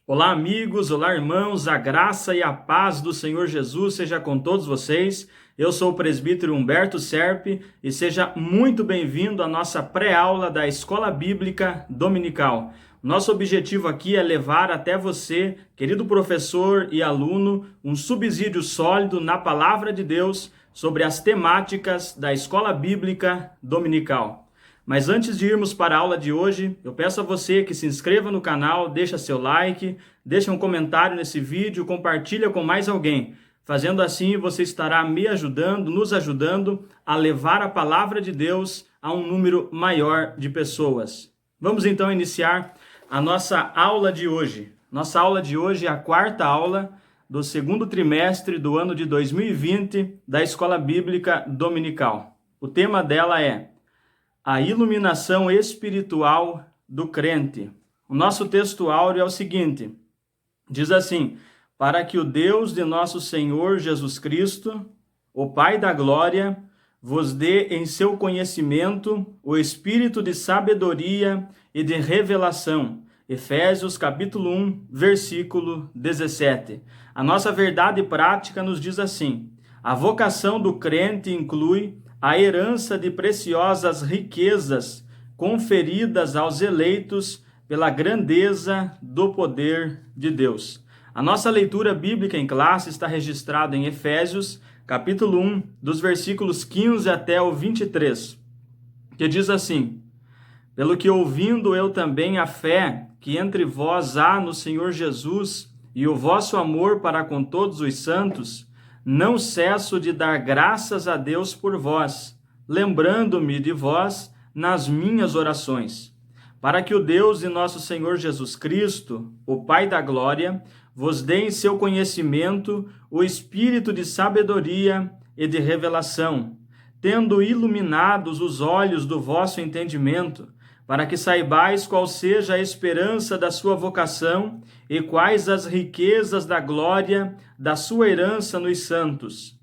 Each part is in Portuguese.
Olá, amigos, olá, irmãos, a graça e a paz do Senhor Jesus seja com todos vocês. Eu sou o presbítero Humberto Serpe e seja muito bem-vindo à nossa pré-aula da Escola Bíblica Dominical. Nosso objetivo aqui é levar até você, querido professor e aluno, um subsídio sólido na Palavra de Deus sobre as temáticas da Escola Bíblica Dominical. Mas antes de irmos para a aula de hoje, eu peço a você que se inscreva no canal, deixa seu like, deixa um comentário nesse vídeo, compartilha com mais alguém. Fazendo assim, você estará me ajudando, nos ajudando a levar a palavra de Deus a um número maior de pessoas. Vamos então iniciar a nossa aula de hoje. Nossa aula de hoje é a quarta aula do segundo trimestre do ano de 2020 da Escola Bíblica Dominical. O tema dela é a iluminação espiritual do crente. O nosso texto áureo é o seguinte, diz assim: para que o Deus de nosso Senhor Jesus Cristo, o Pai da glória, vos dê em seu conhecimento o espírito de sabedoria e de revelação. Efésios capítulo 1, versículo 17. A nossa verdade prática nos diz assim: a vocação do crente inclui a herança de preciosas riquezas conferidas aos eleitos pela grandeza do poder de Deus. A nossa leitura bíblica em classe está registrada em Efésios, capítulo 1, dos versículos 15 até o 23, que diz assim: pelo que ouvindo eu também a fé que entre vós há no Senhor Jesus e o vosso amor para com todos os santos, não cesso de dar graças a Deus por vós, lembrando-me de vós nas minhas orações, para que o Deus de nosso Senhor Jesus Cristo, o Pai da glória, vos dê em seu conhecimento o espírito de sabedoria e de revelação, tendo iluminados os olhos do vosso entendimento, para que saibais qual seja a esperança da sua vocação e quais as riquezas da glória da sua herança nos santos,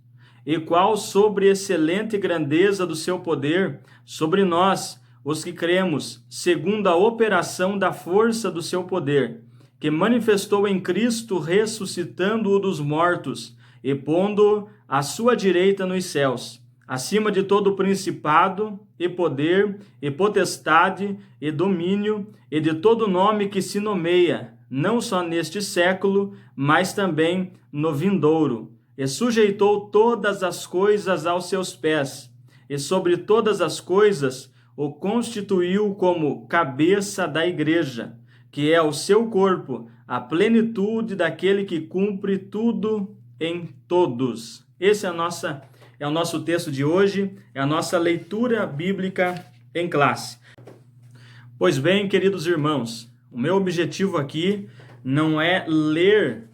e qual sobre excelente grandeza do seu poder sobre nós, os que cremos, segundo a operação da força do seu poder, que manifestou em Cristo ressuscitando-o dos mortos e pondo-o à sua direita nos céus, acima de todo principado e poder e potestade e domínio e de todo nome que se nomeia, não só neste século, mas também no vindouro, e sujeitou todas as coisas aos seus pés, e sobre todas as coisas o constituiu como cabeça da igreja, que é o seu corpo, a plenitude daquele que cumpre tudo em todos. Esse é o nosso texto de hoje, é a nossa leitura bíblica em classe. Pois bem, queridos irmãos, o meu objetivo aqui não é ler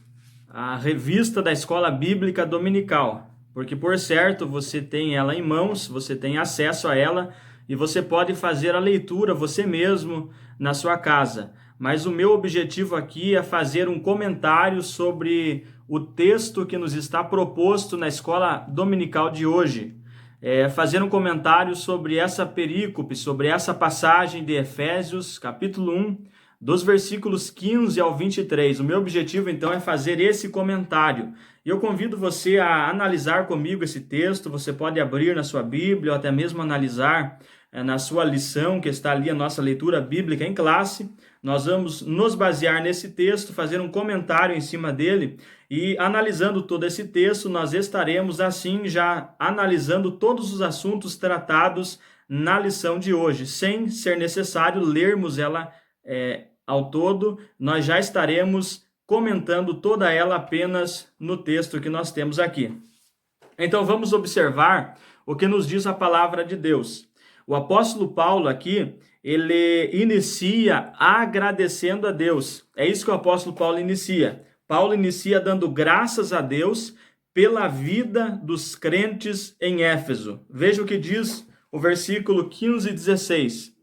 a revista da Escola Bíblica Dominical, porque por certo você tem ela em mãos, você tem acesso a ela e você pode fazer a leitura você mesmo na sua casa. Mas o meu objetivo aqui é fazer um comentário sobre o texto que nos está proposto na escola dominical de hoje. Fazer um comentário sobre essa perícope, sobre essa passagem de Efésios, capítulo 1, dos versículos 15 ao 23. O meu objetivo, então, é fazer esse comentário. E eu convido você a analisar comigo esse texto. Você pode abrir na sua Bíblia ou até mesmo analisar na sua lição, que está ali a nossa leitura bíblica em classe. Nós vamos nos basear nesse texto, fazer um comentário em cima dele e analisando todo esse texto, nós estaremos assim já analisando todos os assuntos tratados na lição de hoje, sem ser necessário lermos ela ao todo, nós já estaremos comentando toda ela apenas no texto que nós temos aqui. Então vamos observar o que nos diz a palavra de Deus. O apóstolo Paulo aqui, ele inicia agradecendo a Deus. É isso que o apóstolo Paulo inicia. Paulo inicia dando graças a Deus pela vida dos crentes em Éfeso. Veja o que diz o versículo 15 e 16.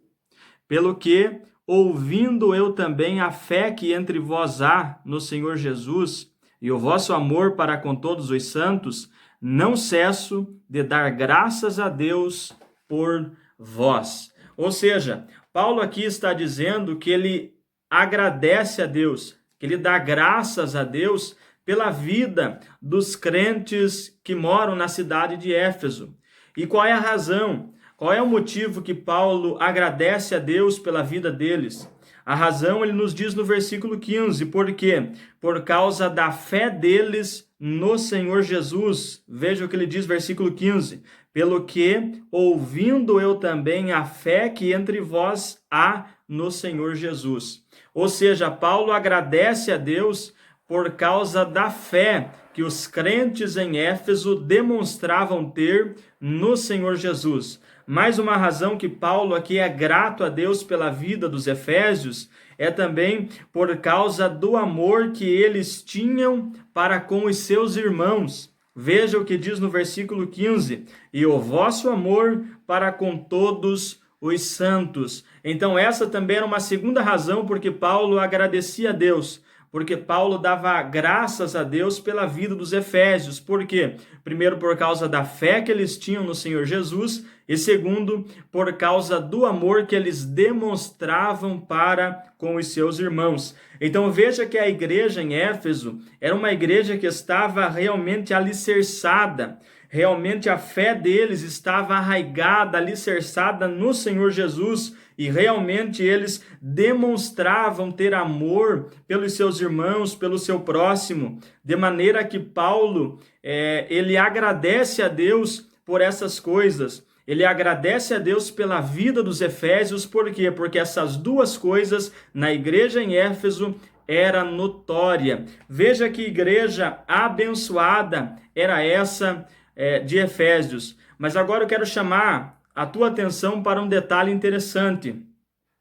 Pelo que, ouvindo eu também a fé que entre vós há no Senhor Jesus e o vosso amor para com todos os santos, não cesso de dar graças a Deus por vós. Ou seja, Paulo aqui está dizendo que ele agradece a Deus, que ele dá graças a Deus pela vida dos crentes que moram na cidade de Éfeso. E qual é a razão? Qual é o motivo que Paulo agradece a Deus pela vida deles? A razão ele nos diz no versículo 15, por quê? Por causa da fé deles no Senhor Jesus. Veja o que ele diz, versículo 15. Pelo que, ouvindo eu também a fé que entre vós há no Senhor Jesus. Ou seja, Paulo agradece a Deus por causa da fé que os crentes em Éfeso demonstravam ter no Senhor Jesus. Mais uma razão que Paulo aqui é grato a Deus pela vida dos efésios é também por causa do amor que eles tinham para com os seus irmãos. Veja o que diz no versículo 15: e o vosso amor para com todos os santos. Então essa também era uma segunda razão porque Paulo agradecia a Deus, porque Paulo dava graças a Deus pela vida dos efésios. Por quê? Primeiro, por causa da fé que eles tinham no Senhor Jesus, e segundo, por causa do amor que eles demonstravam para com os seus irmãos. Então veja que a igreja em Éfeso era uma igreja que estava realmente alicerçada. Realmente a fé deles estava arraigada, alicerçada no Senhor Jesus, e realmente eles demonstravam ter amor pelos seus irmãos, pelo seu próximo, de maneira que Paulo, ele agradece a Deus por essas coisas. Ele agradece a Deus pela vida dos efésios, por quê? Porque essas duas coisas na igreja em Éfeso era notória. Veja que igreja abençoada era essa de Efésios. Mas agora eu quero chamar a tua atenção para um detalhe interessante.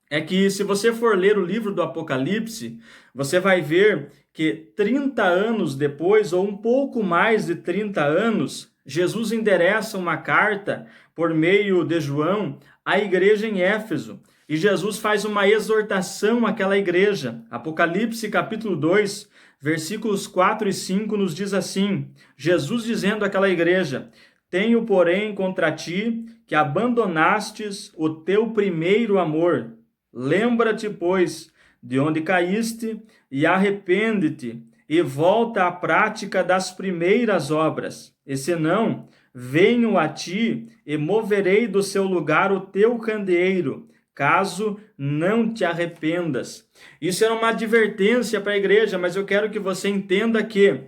É que se você for ler o livro do Apocalipse, você vai ver que 30 anos depois, ou um pouco mais de 30 anos, Jesus endereça uma carta por meio de João à igreja em Éfeso. E Jesus faz uma exortação àquela igreja. Apocalipse capítulo 2, versículos 4 e 5 nos diz assim: Jesus dizendo àquela igreja: tenho, porém, contra ti que abandonastes o teu primeiro amor. Lembra-te, pois, de onde caíste, e arrepende-te, e volta à prática das primeiras obras. E senão, venho a ti e moverei do seu lugar o teu candeeiro, caso não te arrependas. Isso era uma advertência para a igreja, mas eu quero que você entenda que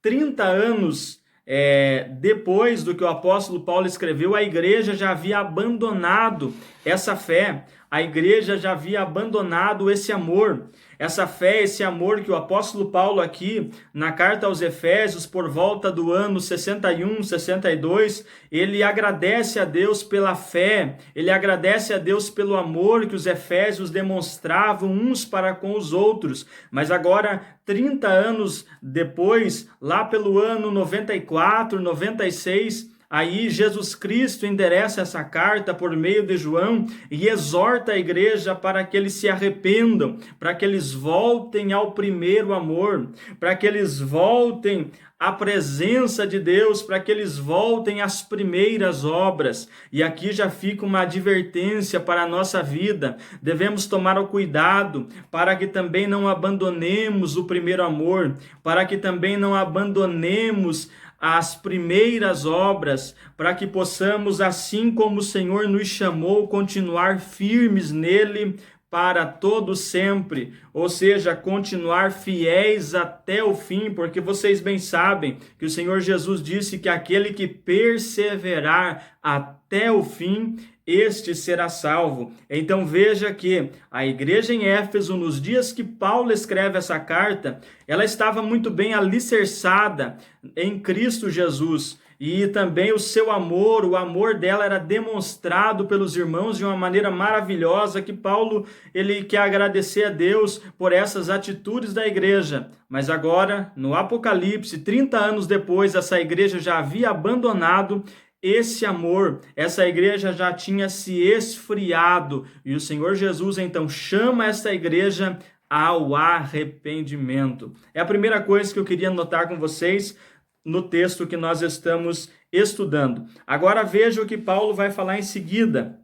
30 anos depois do que o apóstolo Paulo escreveu, a igreja já havia abandonado essa fé, a igreja já havia abandonado esse amor, essa fé, esse amor que o apóstolo Paulo aqui, na carta aos Efésios, por volta do ano 61, 62, ele agradece a Deus pela fé, ele agradece a Deus pelo amor que os efésios demonstravam uns para com os outros. Mas agora, 30 anos depois, lá pelo ano 94, 96, aí Jesus Cristo endereça essa carta por meio de João e exorta a igreja para que eles se arrependam, para que eles voltem ao primeiro amor, para que eles voltem à presença de Deus, para que eles voltem às primeiras obras. E aqui já fica uma advertência para a nossa vida. Devemos tomar o cuidado para que também não abandonemos o primeiro amor, para que também não abandonemos as primeiras obras, para que possamos, assim como o Senhor nos chamou, continuar firmes nele para todo sempre, ou seja, continuar fiéis até o fim, porque vocês bem sabem que o Senhor Jesus disse que aquele que perseverar até o fim, este será salvo. Então veja que a igreja em Éfeso, nos dias que Paulo escreve essa carta, ela estava muito bem alicerçada em Cristo Jesus. E também o seu amor, o amor dela era demonstrado pelos irmãos de uma maneira maravilhosa, que Paulo, ele quer agradecer a Deus por essas atitudes da igreja. Mas agora, no Apocalipse, 30 anos depois, essa igreja já havia abandonado esse amor, essa igreja já tinha se esfriado, e o Senhor Jesus então chama essa igreja ao arrependimento. É a primeira coisa que eu queria notar com vocês no texto que nós estamos estudando. Agora veja o que Paulo vai falar em seguida.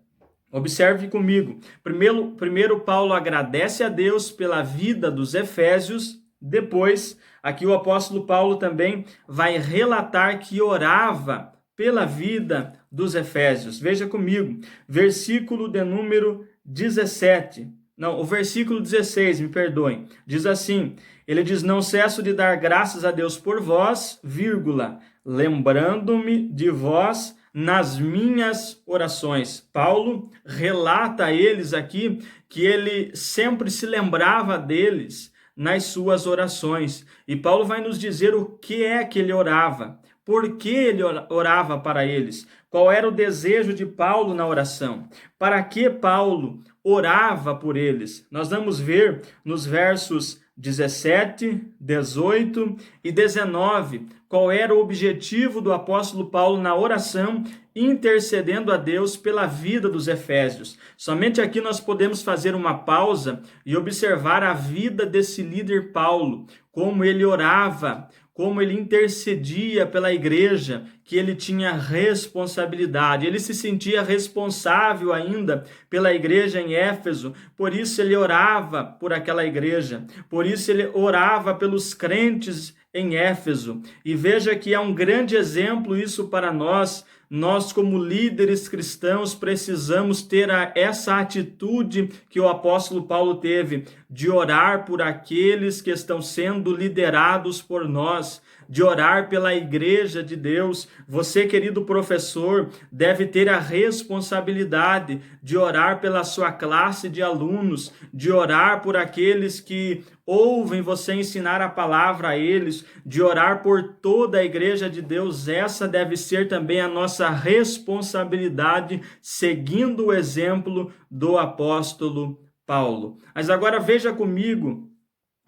Observe comigo. Primeiro Paulo agradece a Deus pela vida dos efésios, Depois, aqui o apóstolo Paulo também vai relatar que orava pela vida dos efésios. Veja comigo, versículo de número 17. Não, o versículo 16, me perdoem. Diz assim, ele diz, não cesso de dar graças a Deus por vós, vírgula, lembrando-me de vós nas minhas orações. Paulo relata a eles aqui que ele sempre se lembrava deles nas suas orações. E Paulo vai nos dizer o que é que ele orava, por que ele orava para eles, qual era o desejo de Paulo na oração, para que Paulo orava por eles. Nós vamos ver nos versos 17, 18 e 19 qual era o objetivo do apóstolo Paulo na oração, intercedendo a Deus pela vida dos efésios. Somente aqui nós podemos fazer uma pausa e observar a vida desse líder Paulo, como ele orava, como ele intercedia pela igreja, que ele tinha responsabilidade. Ele se sentia responsável ainda pela igreja em Éfeso, por isso ele orava por aquela igreja, por isso ele orava pelos crentes em Éfeso. E veja que é um grande exemplo isso para nós. Nós, como líderes cristãos, precisamos ter essa atitude que o apóstolo Paulo teve, de orar por aqueles que estão sendo liderados por nós, de orar pela igreja de Deus. Você, querido professor, deve ter a responsabilidade de orar pela sua classe de alunos, de orar por aqueles que ouvem você ensinar a palavra a eles, de orar por toda a igreja de Deus. Essa deve ser também a nossa responsabilidade, seguindo o exemplo do apóstolo Paulo. Mas agora veja comigo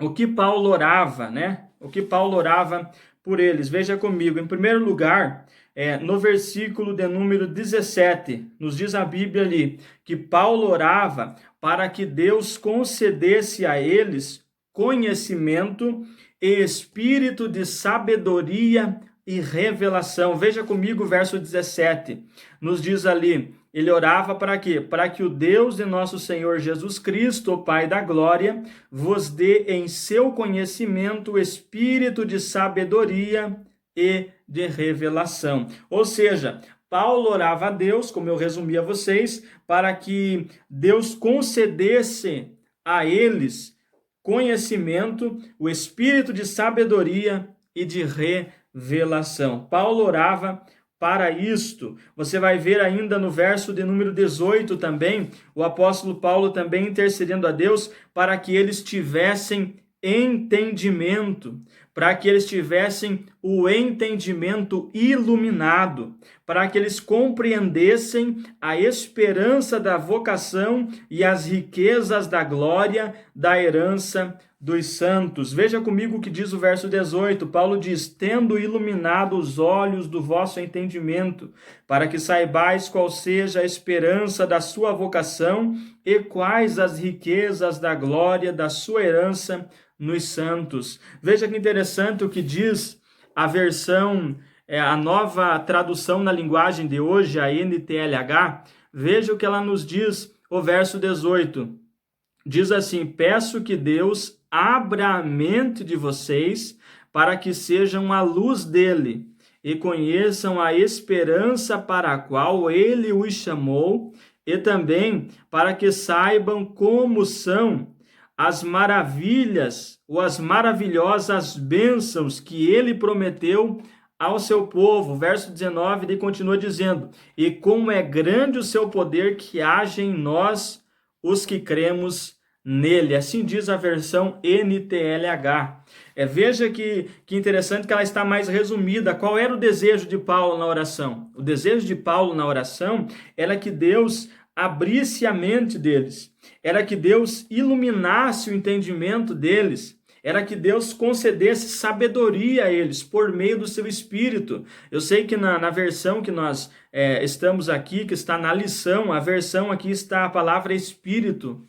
o que Paulo orava, né? O que Paulo orava por eles. Veja comigo. Em primeiro lugar, no versículo de número 17, nos diz a Bíblia ali que Paulo orava para que Deus concedesse a eles conhecimento e espírito de sabedoria e revelação. Veja comigo o verso 17. Nos diz ali, ele orava para quê? Para que o Deus de nosso Senhor Jesus Cristo, o Pai da glória, vos dê em seu conhecimento o espírito de sabedoria e de revelação. Ou seja, Paulo orava a Deus, como eu resumi a vocês, para que Deus concedesse a eles conhecimento, o espírito de sabedoria e de revelação. Paulo orava para isto. Você vai ver ainda no verso de número 18 também, o apóstolo Paulo também intercedendo a Deus para que eles tivessem entendimento, para que eles tivessem o entendimento iluminado, para que eles compreendessem a esperança da vocação e as riquezas da glória da herança dos santos. Veja comigo o que diz o verso 18. Paulo diz, tendo iluminado os olhos do vosso entendimento, para que saibais qual seja a esperança da sua vocação e quais as riquezas da glória da sua herança nos santos. Veja que interessante o que diz a versão, a nova tradução na linguagem de hoje, a NTLH. Veja o que ela nos diz, o verso 18. Diz assim, peço que Deus abra a mente de vocês para que sejam a luz dele e conheçam a esperança para a qual ele os chamou e também para que saibam como são as maravilhas ou as maravilhosas bênçãos que ele prometeu ao seu povo. Verso 19, ele continua dizendo, e como é grande o seu poder que age em nós, os que cremos nele. Assim diz a versão NTLH. Veja que interessante que ela está mais resumida. Qual era o desejo de Paulo na oração? O desejo de Paulo na oração era que Deus abrisse a mente deles, era que Deus iluminasse o entendimento deles, era que Deus concedesse sabedoria a eles por meio do seu Espírito. Eu sei que na versão que nós estamos aqui, que está na lição, a versão aqui está a palavra Espírito,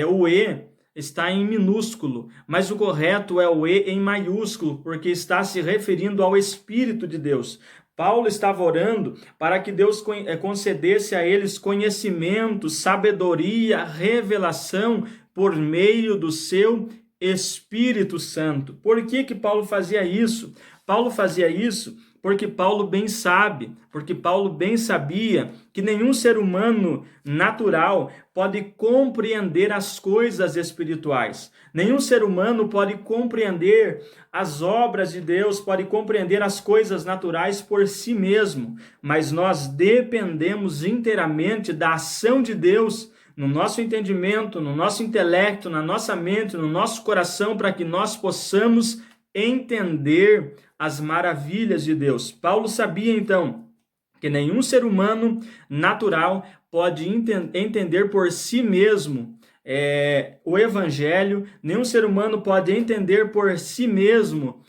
o E está em minúsculo, mas o correto é o E em maiúsculo, porque está se referindo ao Espírito de Deus. Paulo estava orando para que Deus concedesse a eles conhecimento, sabedoria, revelação por meio do seu Espírito Santo. Por que que Paulo fazia isso? Paulo fazia isso porque Paulo bem sabe, porque Paulo bem sabia que nenhum ser humano natural pode compreender as coisas espirituais. Nenhum ser humano pode compreender as obras de Deus, pode compreender as coisas naturais por si mesmo, mas nós dependemos inteiramente da ação de Deus no nosso entendimento, no nosso intelecto, na nossa mente, no nosso coração, para que nós possamos entender as maravilhas de Deus. Paulo sabia, então, que nenhum ser humano natural pode entender por si mesmo o Evangelho, nenhum ser humano pode entender por si mesmo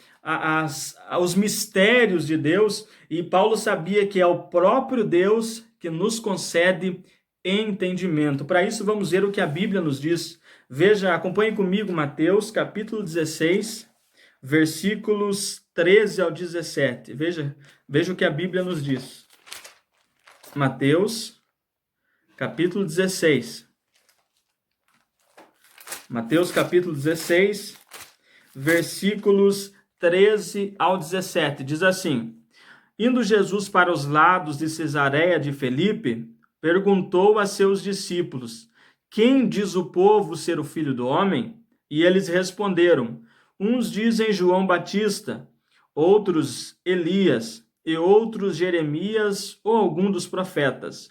os mistérios de Deus, e Paulo sabia que é o próprio Deus que nos concede entendimento. Para isso, vamos ver o que a Bíblia nos diz. Veja, acompanhe comigo Mateus, capítulo 16, versículos 13 ao 17. Veja o que a Bíblia nos diz. Mateus, capítulo 16. Mateus, capítulo 16, versículos 13 ao 17. Diz assim: Indo Jesus para os lados de Cesareia de Filipe, perguntou a seus discípulos: Quem diz o povo ser o Filho do Homem? E eles responderam: Uns dizem João Batista, outros Elias, e outros Jeremias ou algum dos profetas.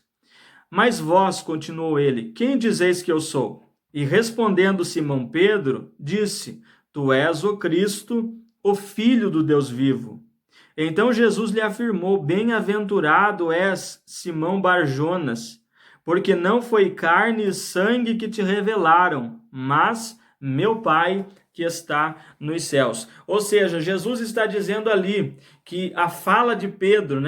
Mas vós, continuou ele, quem dizeis que eu sou? E respondendo Simão Pedro, disse: Tu és o Cristo, o Filho do Deus vivo. Então Jesus lhe afirmou: Bem-aventurado és, Simão Barjonas, porque não foi carne e sangue que te revelaram, mas meu Pai que está nos céus. Ou seja, Jesus está dizendo ali que a fala de Pedro,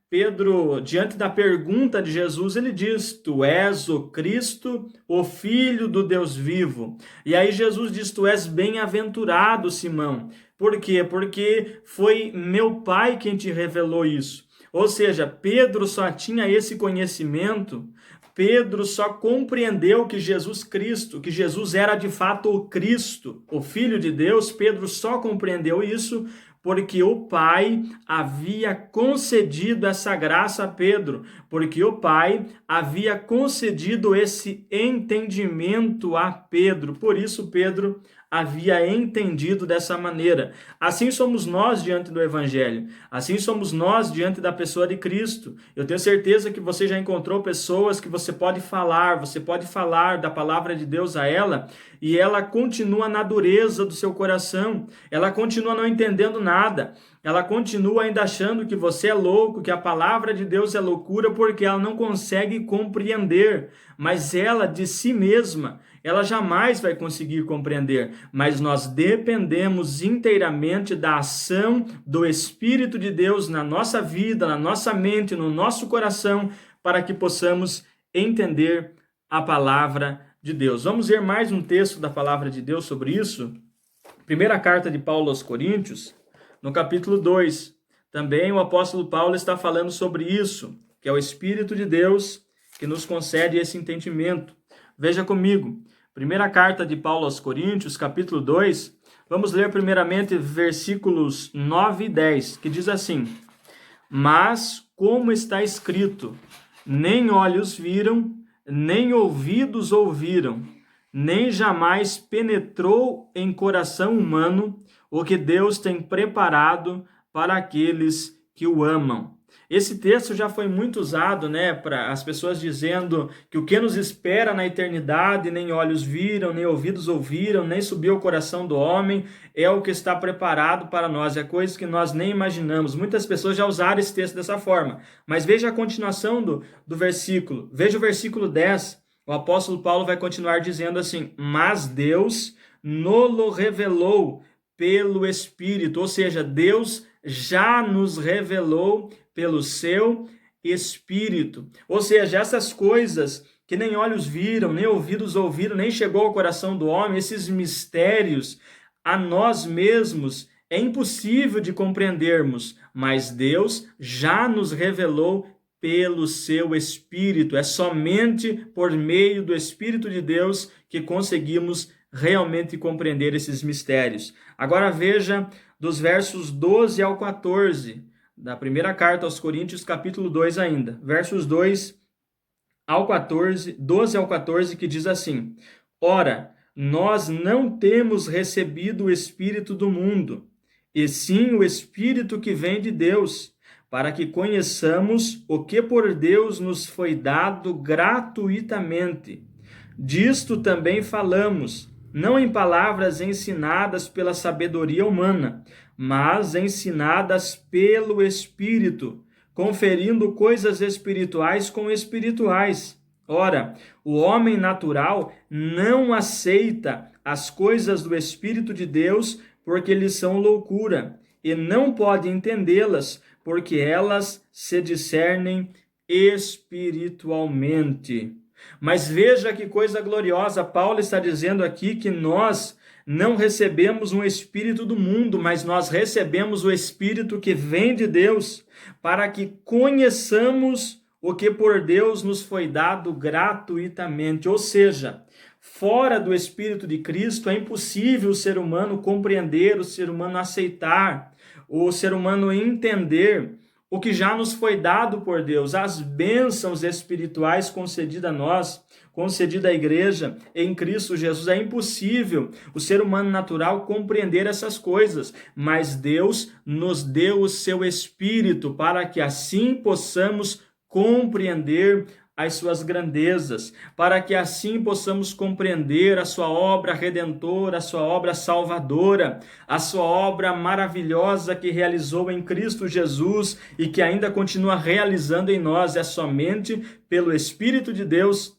Pedro, diante da pergunta de Jesus, ele diz: Tu és o Cristo, o Filho do Deus vivo. E aí Jesus diz: Tu és bem-aventurado, Simão. Por quê? Porque foi meu Pai quem te revelou isso. Ou seja, Pedro só tinha esse conhecimento, Pedro só compreendeu que Jesus Cristo, que Jesus era de fato o Cristo, o Filho de Deus. Pedro só compreendeu isso porque o Pai havia concedido essa graça a Pedro, porque o Pai havia concedido esse entendimento a Pedro. Por isso Pedro havia entendido dessa maneira. Assim somos nós diante do Evangelho. Assim somos nós diante da pessoa de Cristo. Eu tenho certeza que você já encontrou pessoas que você pode falar da palavra de Deus a ela, e ela continua na dureza do seu coração. Ela continua não entendendo nada. Ela continua ainda achando que você é louco, que a palavra de Deus é loucura, porque ela não consegue compreender. Mas ela, de si mesma, ela jamais vai conseguir compreender, mas nós dependemos inteiramente da ação do Espírito de Deus na nossa vida, na nossa mente, no nosso coração, para que possamos entender a palavra de Deus. Vamos ver mais um texto da palavra de Deus sobre isso? Primeira carta de Paulo aos Coríntios, no capítulo 2. Também o apóstolo Paulo está falando sobre isso, que é o Espírito de Deus que nos concede esse entendimento. Veja comigo, primeira carta de Paulo aos Coríntios, capítulo 2, vamos ler primeiramente versículos 9 e 10, que diz assim: Mas, como está escrito, nem olhos viram, nem ouvidos ouviram, nem jamais penetrou em coração humano o que Deus tem preparado para aqueles que o amam. Esse texto já foi muito usado, para as pessoas dizendo que o que nos espera na eternidade, nem olhos viram, nem ouvidos ouviram, nem subiu ao coração do homem, é o que está preparado para nós, é coisa que nós nem imaginamos. Muitas pessoas já usaram esse texto dessa forma, mas veja a continuação do versículo, veja o versículo 10, o apóstolo Paulo vai continuar dizendo assim: Mas Deus no-lo revelou pelo Espírito, ou seja, Deus já nos revelou pelo seu Espírito. Ou seja, essas coisas que nem olhos viram, nem ouvidos ouviram, nem chegou ao coração do homem, esses mistérios a nós mesmos é impossível de compreendermos, mas Deus já nos revelou pelo seu Espírito. É somente por meio do Espírito de Deus que conseguimos realmente compreender esses mistérios. Agora veja dos versos 12 ao 14, da primeira carta aos Coríntios, capítulo 2 ainda, versos 2 ao 14, 12 ao 14, que diz assim: Ora, nós não temos recebido o Espírito do mundo, e sim o Espírito que vem de Deus, para que conheçamos o que por Deus nos foi dado gratuitamente. Disto também falamos, não em palavras ensinadas pela sabedoria humana, mas ensinadas pelo Espírito, conferindo coisas espirituais com espirituais. Ora, o homem natural não aceita as coisas do Espírito de Deus porque lhes são loucura, e não pode entendê-las porque elas se discernem espiritualmente. Mas veja que coisa gloriosa, Paulo está dizendo aqui que nós não recebemos um espírito do mundo, mas nós recebemos o Espírito que vem de Deus, para que conheçamos o que por Deus nos foi dado gratuitamente. Ou seja, fora do Espírito de Cristo é impossível o ser humano compreender, o ser humano aceitar, o ser humano entender o que já nos foi dado por Deus, as bênçãos espirituais concedidas a nós, concedida à igreja em Cristo Jesus. É impossível o ser humano natural compreender essas coisas, mas Deus nos deu o seu Espírito para que assim possamos compreender as suas grandezas, para que assim possamos compreender a sua obra redentora, a sua obra salvadora, a sua obra maravilhosa que realizou em Cristo Jesus e que ainda continua realizando em nós. É somente pelo Espírito de Deus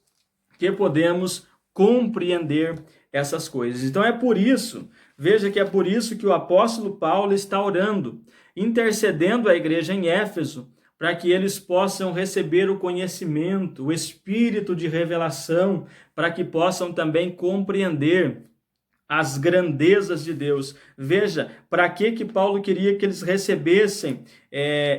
que podemos compreender essas coisas. Então é por isso, veja que é por isso que o apóstolo Paulo está orando, intercedendo à igreja em Éfeso, para que eles possam receber o conhecimento, o espírito de revelação, para que possam também compreender as grandezas de Deus. Veja, para que Paulo queria que eles recebessem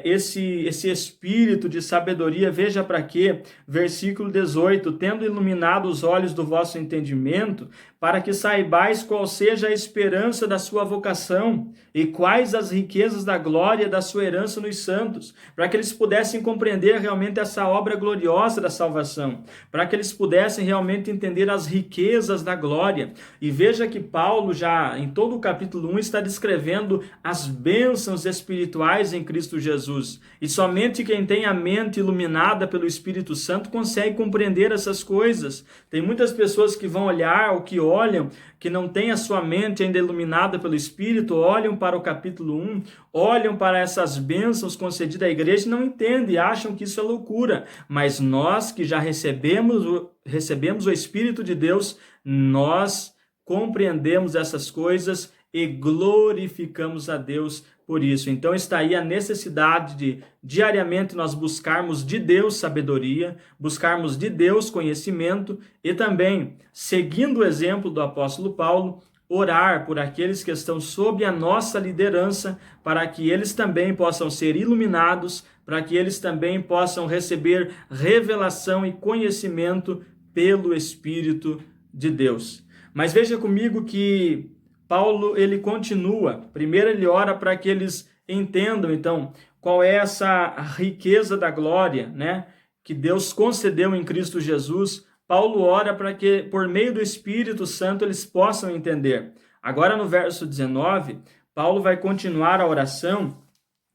esse espírito de sabedoria? Veja para quê. Versículo 18, tendo iluminado os olhos do vosso entendimento, para que saibais qual seja a esperança da sua vocação e quais as riquezas da glória da sua herança nos santos, para que eles pudessem compreender realmente essa obra gloriosa da salvação, para que eles pudessem realmente entender as riquezas da glória. E veja que Paulo já em todo o capítulo 1 está descrevendo as bênçãos espirituais em Cristo Jesus. E somente quem tem a mente iluminada pelo Espírito Santo consegue compreender essas coisas. Tem muitas pessoas que vão olhar, ou que olham, que não têm a sua mente ainda iluminada pelo Espírito, olham para o capítulo 1, olham para essas bênçãos concedidas à igreja e não entendem, acham que isso é loucura. Mas nós que já recebemos o Espírito de Deus, nós compreendemos essas coisas e glorificamos a Deus por isso. Então está aí a necessidade de diariamente nós buscarmos de Deus sabedoria, buscarmos de Deus conhecimento e também, seguindo o exemplo do apóstolo Paulo, orar por aqueles que estão sob a nossa liderança, para que eles também possam ser iluminados, para que eles também possam receber revelação e conhecimento pelo Espírito de Deus. Mas veja comigo que Paulo, ele continua. Primeiro ele ora para que eles entendam, então, qual é essa riqueza da glória, né, que Deus concedeu em Cristo Jesus. Paulo ora para que, por meio do Espírito Santo, eles possam entender. Agora, no verso 19, Paulo vai continuar a oração.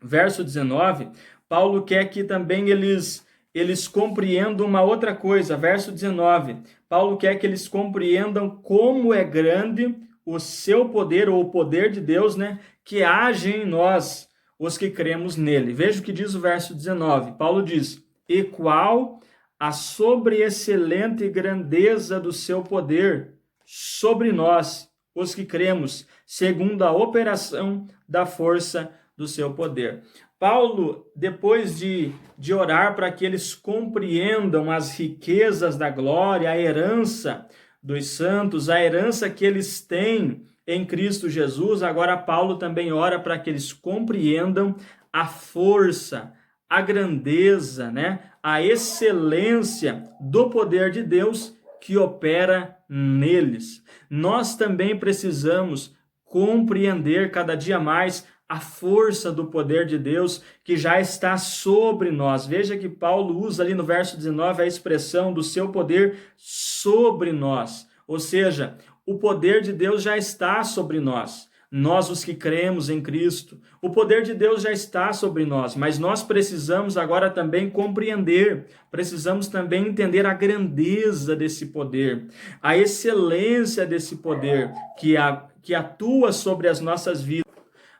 Verso 19, Paulo quer que também eles compreendam uma outra coisa. Verso 19, Paulo quer que eles compreendam como é grande o seu poder, ou o poder de Deus, né, que age em nós, os que cremos nele. Veja o que diz o verso 19. Paulo diz: e qual a sobreexcelente grandeza do seu poder sobre nós, os que cremos, segundo a operação da força do seu poder. Paulo, depois de orar para que eles compreendam as riquezas da glória, a herança dos santos, a herança que eles têm em Cristo Jesus, agora Paulo também ora para que eles compreendam a força, a grandeza, né? A excelência do poder de Deus que opera neles. Nós também precisamos compreender cada dia mais a força do poder de Deus que já está sobre nós. Veja que Paulo usa ali no verso 19 a expressão do seu poder sobre nós. Ou seja, o poder de Deus já está sobre nós. Nós, os que cremos em Cristo, o poder de Deus já está sobre nós, mas nós precisamos agora também compreender, precisamos também entender a grandeza desse poder, a excelência desse poder que atua sobre as nossas vidas.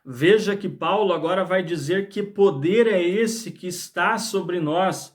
Veja que Paulo agora vai dizer que poder é esse que está sobre nós,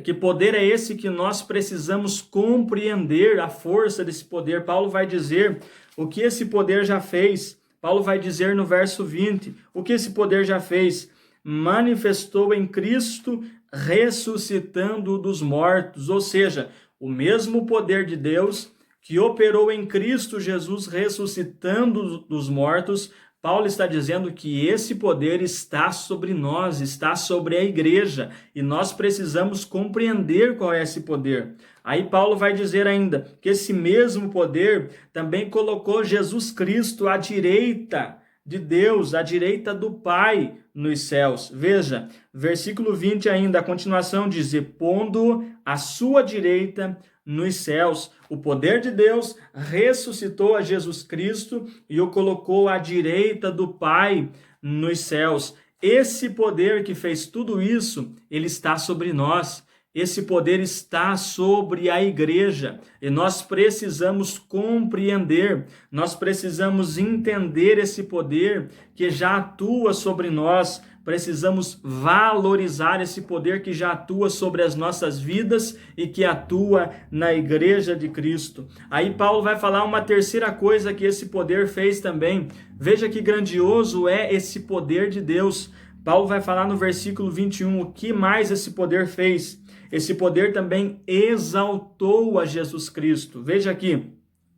que poder é esse que nós precisamos compreender a força desse poder. Paulo vai dizer o que esse poder já fez. Paulo vai dizer no verso 20, o que esse poder já fez? Manifestou em Cristo, ressuscitando dos mortos. Ou seja, o mesmo poder de Deus que operou em Cristo Jesus, ressuscitando dos mortos, Paulo está dizendo que esse poder está sobre nós, está sobre a igreja, e nós precisamos compreender qual é esse poder. Aí Paulo vai dizer ainda que esse mesmo poder também colocou Jesus Cristo à direita de Deus, à direita do Pai nos céus. Veja, versículo 20 ainda, a continuação diz, pondo à sua direita nos céus. O poder de Deus ressuscitou a Jesus Cristo e o colocou à direita do Pai nos céus. Esse poder que fez tudo isso, ele está sobre nós. Esse poder está sobre a igreja e nós precisamos compreender, nós precisamos entender esse poder que já atua sobre nós, precisamos valorizar esse poder que já atua sobre as nossas vidas e que atua na igreja de Cristo. Aí Paulo vai falar uma terceira coisa que esse poder fez também. Veja que grandioso é esse poder de Deus. Paulo vai falar no versículo 21 o que mais esse poder fez. Esse poder também exaltou a Jesus Cristo. Veja aqui,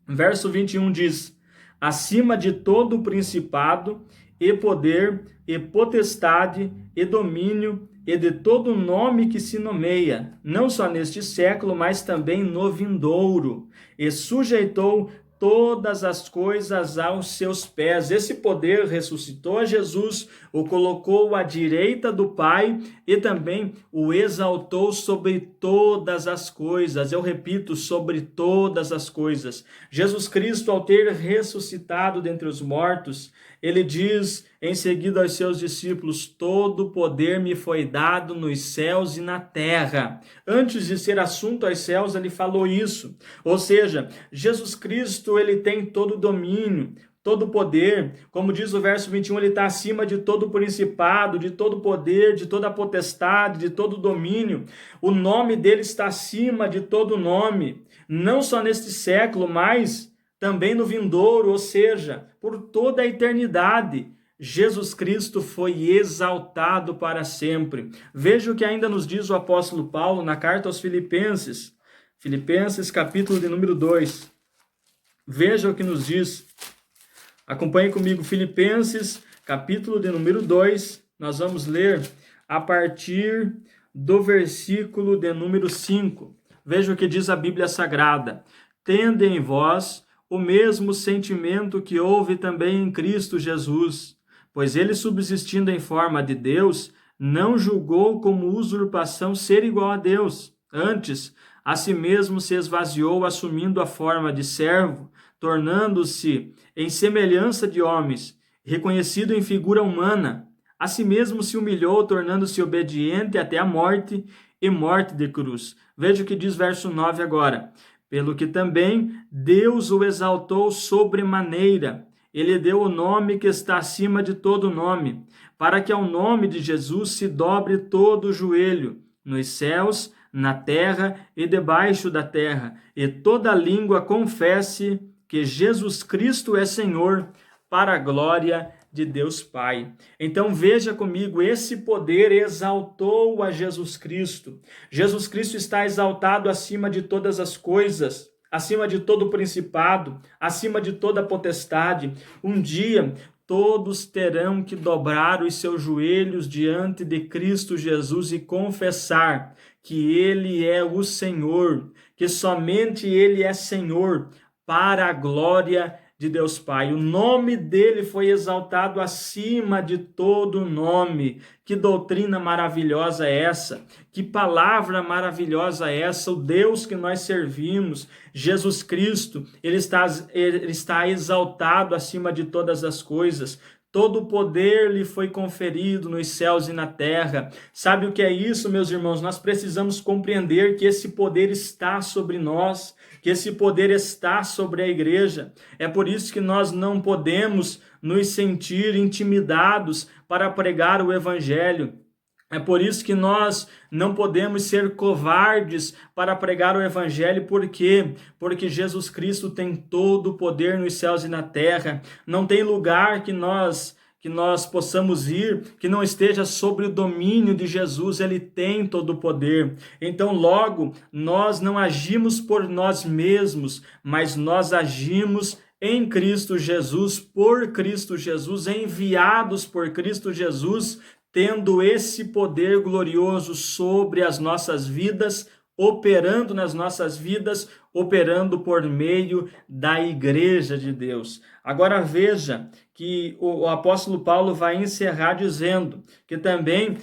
verso 21 diz, acima de todo principado e poder e potestade e domínio e de todo nome que se nomeia, não só neste século, mas também no vindouro, e sujeitou todas as coisas aos seus pés. Esse poder ressuscitou a Jesus, o colocou à direita do Pai e também o exaltou sobre todas as coisas. Eu repito, sobre todas as coisas. Jesus Cristo, ao ter ressuscitado dentre os mortos, ele diz em seguida aos seus discípulos, todo poder me foi dado nos céus e na terra. Antes de ser assunto aos céus, ele falou isso. Ou seja, Jesus Cristo, ele tem todo o domínio, todo o poder. Como diz o verso 21, ele está acima de todo o principado, de todo o poder, de toda a potestade, de todo o domínio. O nome dele está acima de todo nome. Não só neste século, mas também no vindouro, ou seja, por toda a eternidade, Jesus Cristo foi exaltado para sempre. Veja o que ainda nos diz o apóstolo Paulo na carta aos Filipenses. Filipenses, capítulo de número 2. Veja o que nos diz. Acompanhe comigo, Filipenses, capítulo de número 2. Nós vamos ler a partir do versículo de número 5. Veja o que diz a Bíblia Sagrada. Tende em vós o mesmo sentimento que houve também em Cristo Jesus, pois ele, subsistindo em forma de Deus, não julgou como usurpação ser igual a Deus. Antes, a si mesmo se esvaziou, assumindo a forma de servo, tornando-se em semelhança de homens, reconhecido em figura humana. A si mesmo se humilhou, tornando-se obediente até a morte e morte de cruz. Veja o que diz verso 9 agora. Pelo que também Deus o exaltou sobremaneira. Ele deu o nome que está acima de todo nome, para que ao nome de Jesus se dobre todo o joelho, nos céus, na terra e debaixo da terra, e toda língua confesse que Jesus Cristo é Senhor, para a glória de Deus Pai. Então veja comigo, esse poder exaltou a Jesus Cristo. Jesus Cristo está exaltado acima de todas as coisas, acima de todo principado, acima de toda potestade. Um dia todos terão que dobrar os seus joelhos diante de Cristo Jesus e confessar que Ele é o Senhor, que somente Ele é Senhor. para a glória de Deus Pai. O nome dele foi exaltado acima de todo nome. Que doutrina maravilhosa é essa? Que palavra maravilhosa é essa? O Deus que nós servimos, Jesus Cristo, ele está exaltado acima de todas as coisas. Todo o poder lhe foi conferido nos céus e na terra. Sabe o que é isso, meus irmãos? Nós precisamos compreender que esse poder está sobre nós, que esse poder está sobre a igreja. É por isso que nós não podemos nos sentir intimidados para pregar o evangelho. É por isso que nós não podemos ser covardes para pregar o evangelho. Por quê? Porque Jesus Cristo tem todo o poder nos céus e na terra. Não tem lugar que nós possamos ir que não esteja sobre o domínio de Jesus. Ele tem todo o poder. Então, logo, nós não agimos por nós mesmos, mas nós agimos em Cristo Jesus, por Cristo Jesus, enviados por Cristo Jesus, tendo esse poder glorioso sobre as nossas vidas, operando nas nossas vidas, operando por meio da igreja de Deus. Agora veja que o apóstolo Paulo vai encerrar dizendo que também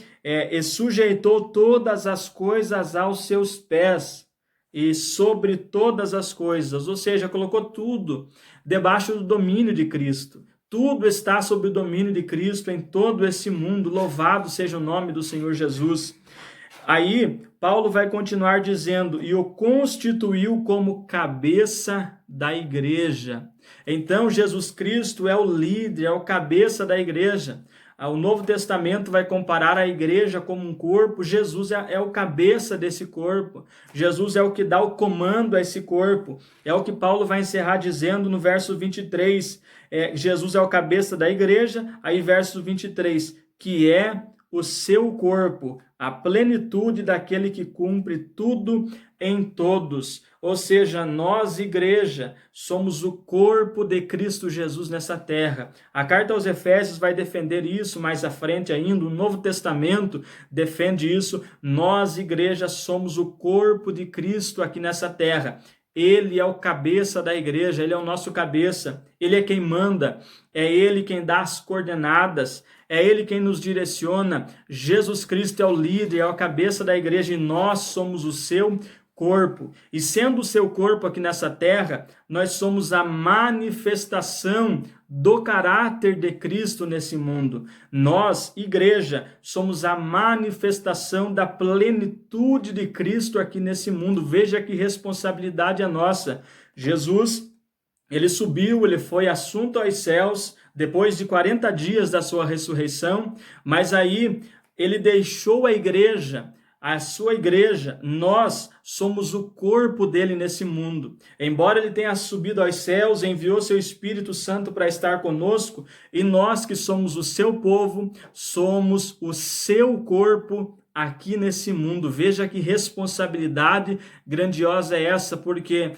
sujeitou todas as coisas aos seus pés e sobre todas as coisas, ou seja, colocou tudo debaixo do domínio de Cristo. Tudo está sob o domínio de Cristo em todo esse mundo. Louvado seja o nome do Senhor Jesus. Aí, Paulo vai continuar dizendo, e o constituiu como cabeça da igreja. Então, Jesus Cristo é o líder, é o cabeça da igreja. O Novo Testamento vai comparar a igreja como um corpo. Jesus é o cabeça desse corpo. Jesus é o que dá o comando a esse corpo. É o que Paulo vai encerrar dizendo no verso 23. Jesus é o cabeça da igreja. Aí verso 23, que é o seu corpo, a plenitude daquele que cumpre tudo em todos. Ou seja, nós, igreja, somos o corpo de Cristo Jesus nessa terra. A carta aos Efésios vai defender isso mais à frente ainda. O Novo Testamento defende isso. Nós, igreja, somos o corpo de Cristo aqui nessa terra. Ele é o cabeça da igreja, ele é o nosso cabeça, ele é quem manda, é ele quem dá as coordenadas, é ele quem nos direciona. Jesus Cristo é o líder, é o cabeça da igreja e nós somos o seu corpo. E sendo o seu corpo aqui nessa terra, nós somos a manifestação do caráter de Cristo nesse mundo. Nós, igreja, somos a manifestação da plenitude de Cristo aqui nesse mundo. Veja que responsabilidade é nossa. Jesus, ele subiu, ele foi assunto aos céus depois de 40 dias da sua ressurreição, mas aí ele deixou a igreja, a sua igreja. Nós somos o corpo dele nesse mundo. Embora ele tenha subido aos céus, enviou seu Espírito Santo para estar conosco, e nós que somos o seu povo, somos o seu corpo aqui nesse mundo. Veja que responsabilidade grandiosa é essa, porque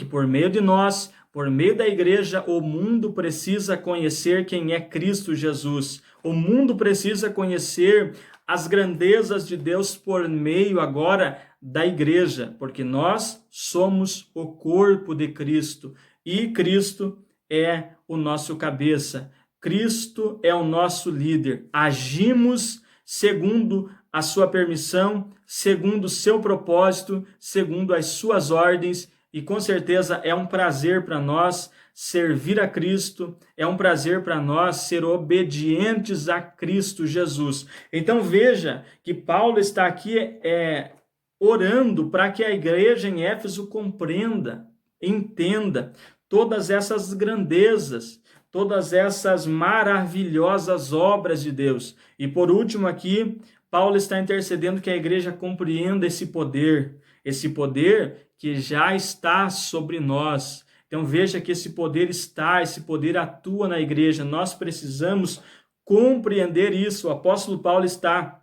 por meio de nós, por meio da igreja, o mundo precisa conhecer quem é Cristo Jesus. O mundo precisa conhecer as grandezas de Deus por meio agora da igreja, porque nós somos o corpo de Cristo e Cristo é o nosso cabeça. Cristo é o nosso líder. Agimos segundo a sua permissão, segundo o seu propósito, segundo as suas ordens, e com certeza é um prazer para nós servir a Cristo, é um prazer para nós ser obedientes a Cristo Jesus. Então veja que Paulo está aqui orando para que a igreja em Éfeso compreenda, entenda todas essas grandezas, todas essas maravilhosas obras de Deus. E por último aqui, Paulo está intercedendo que a igreja compreenda esse poder que já está sobre nós. Então veja que esse poder atua na igreja. Nós precisamos compreender isso. O apóstolo Paulo está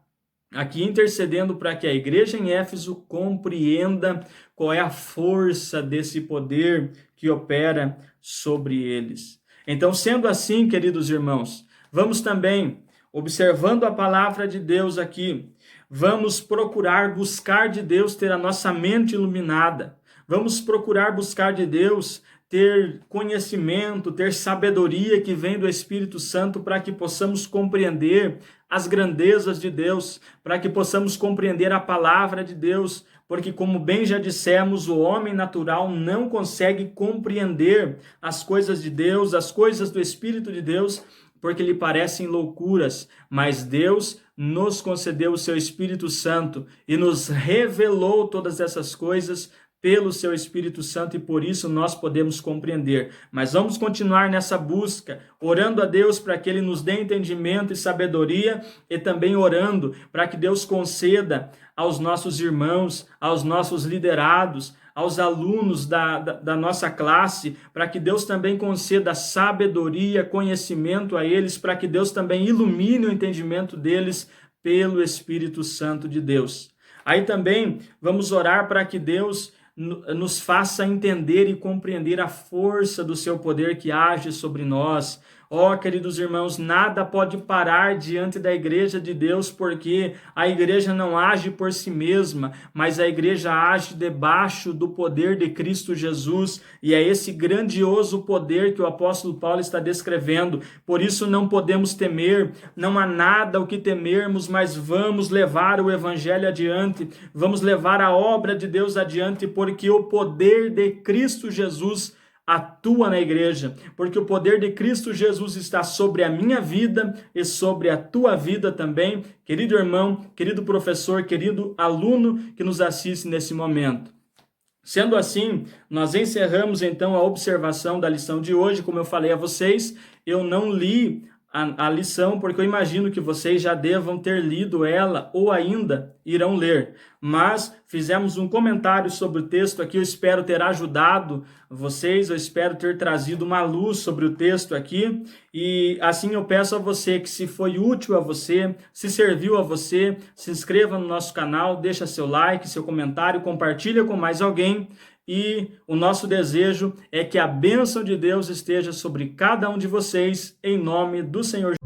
aqui intercedendo para que a igreja em Éfeso compreenda qual é a força desse poder que opera sobre eles. Então, sendo assim, queridos irmãos, vamos também, observando a palavra de Deus aqui, vamos procurar buscar de Deus ter a nossa mente iluminada. Vamos procurar buscar de Deus ter conhecimento, ter sabedoria que vem do Espírito Santo para que possamos compreender as grandezas de Deus, para que possamos compreender a palavra de Deus, porque, como bem já dissemos, o homem natural não consegue compreender as coisas de Deus, as coisas do Espírito de Deus, porque lhe parecem loucuras, mas Deus nos concedeu o seu Espírito Santo e nos revelou todas essas coisas pelo seu Espírito Santo, e por isso nós podemos compreender. Mas vamos continuar nessa busca, orando a Deus para que Ele nos dê entendimento e sabedoria, e também orando para que Deus conceda aos nossos irmãos, aos nossos liderados, aos alunos da nossa classe, para que Deus também conceda sabedoria, conhecimento a eles, para que Deus também ilumine o entendimento deles pelo Espírito Santo de Deus. Aí também vamos orar para que Deus nos faça entender e compreender a força do seu poder que age sobre nós. Ó, queridos irmãos, nada pode parar diante da igreja de Deus, porque a igreja não age por si mesma, mas a igreja age debaixo do poder de Cristo Jesus, e é esse grandioso poder que o apóstolo Paulo está descrevendo. Por isso não podemos temer, não há nada o que temermos, mas vamos levar o evangelho adiante, vamos levar a obra de Deus adiante, porque o poder de Cristo Jesus atua na igreja, porque o poder de Cristo Jesus está sobre a minha vida e sobre a tua vida também, querido irmão, querido professor, querido aluno que nos assiste nesse momento. Sendo assim, nós encerramos então a observação da lição de hoje. Como eu falei a vocês, eu não li a lição, porque eu imagino que vocês já devam ter lido ela ou ainda irão ler. Mas fizemos um comentário sobre o texto aqui, eu espero ter ajudado vocês, eu espero ter trazido uma luz sobre o texto aqui, e assim eu peço a você que, se foi útil a você, se serviu a você, se inscreva no nosso canal, deixa seu like, seu comentário, compartilha com mais alguém. E o nosso desejo é que a bênção de Deus esteja sobre cada um de vocês, em nome do Senhor Jesus.